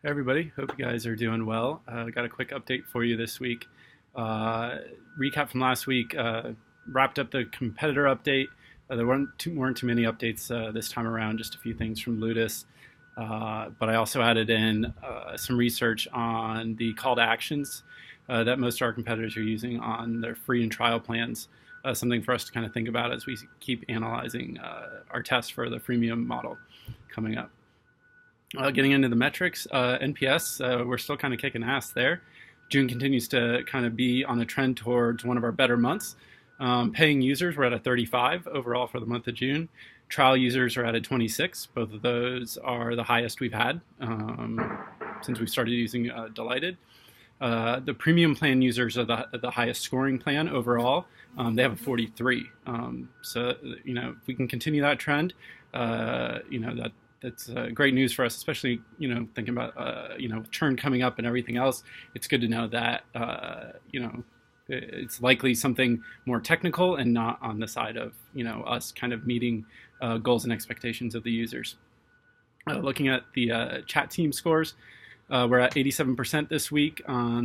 Hey everybody, hope you guys are doing well. Got a quick update for you this week. Recap from last week, wrapped up the competitor update. There weren't too many updates this time around, just a few things from Ludus. But I also added in some research on the call to actions that most of our competitors are using on their free and trial plans. Something for us to kind of think about as we keep analyzing our test for the freemium model coming up. Getting into the metrics, NPS, we're still kind of kicking ass there. June continues to kind of be on a trend towards one of our better months. Paying users, we're at a 35 overall for the month of June. Trial users are at a 26. Both of those are the highest we've had since we started using Delighted. The premium plan users are the highest scoring plan overall. They have a 43. So, if we can continue that trend, that's great news for us, especially, thinking about, churn coming up and everything else. It's good to know that, it's likely something more technical and not on the side of, us kind of meeting goals and expectations of the users. Looking at the chat team scores, we're at 87% this week on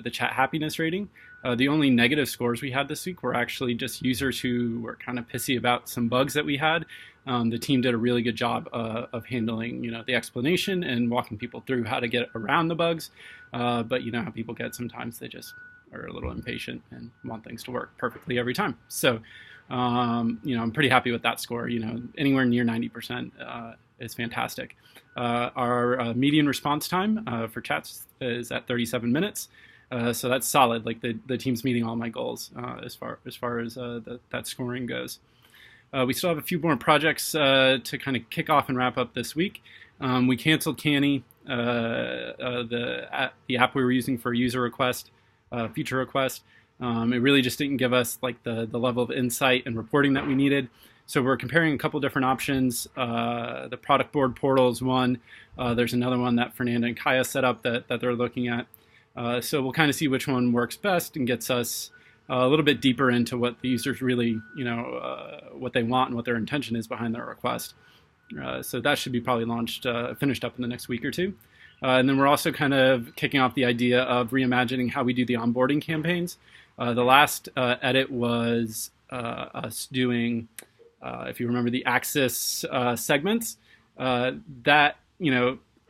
the chat happiness rating. The only negative scores we had this week were actually just users who were kind of pissy about some bugs that we had. The team did a really good job of handling, the explanation and walking people through how to get around the bugs. But you know how people get sometimes; they just are a little impatient and want things to work perfectly every time. So, I'm pretty happy with that score. Anywhere near 90% is fantastic. Our median response time for chats is at 37 minutes. So that's solid. Like the team's meeting all my goals as far as that scoring goes. We still have a few more projects to kind of kick off and wrap up this week. We canceled Canny, the app we were using for user request, feature request. It really just didn't give us like the level of insight and reporting that we needed. So we're comparing a couple different options. The product board portal is one. There's another one that Fernanda and Kaya set up that they're looking at. So we'll kind of see which one works best and gets us a little bit deeper into what the users really, what they want and what their intention is behind their request. So that should be probably finished up in the next week or two. And then we're also kind of kicking off the idea of reimagining how we do the onboarding campaigns. The last edit was us doing, if you remember, the Axis segments. That,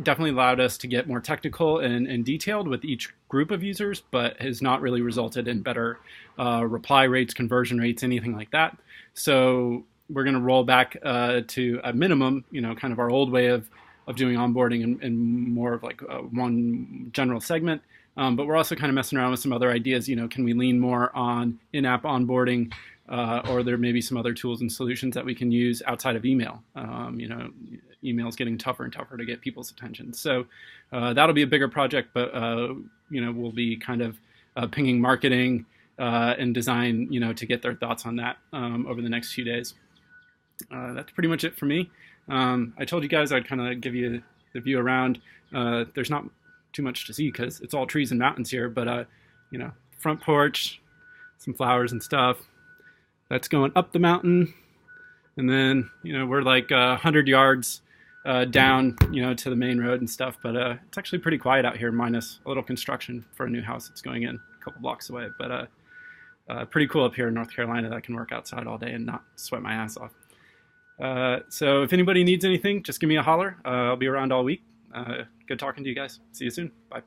definitely allowed us to get more technical and detailed with each group of users, but has not really resulted in better reply rates, conversion rates, anything like that. So we're going to roll back to a minimum, kind of our old way of doing onboarding and more of like one general segment. But we're also kind of messing around with some other ideas. Can we lean more on in-app onboarding, or there may be some other tools and solutions that we can use outside of email. Email is getting tougher and tougher to get people's attention. So that'll be a bigger project, but we'll be kind of pinging marketing and design, to get their thoughts on that over the next few days. That's pretty much it for me. I told you guys I'd kind of give you the view around. There's not too much to see because it's all trees and mountains here, but front porch, some flowers and stuff. That's going up the mountain, and then we're like 100 yards down, to the main road and stuff. But it's actually pretty quiet out here, minus a little construction for a new house that's going in a couple blocks away. But pretty cool up here in North Carolina that I can work outside all day and not sweat my ass off. So if anybody needs anything, just give me a holler. I'll be around all week. Good talking to you guys. See you soon. Bye.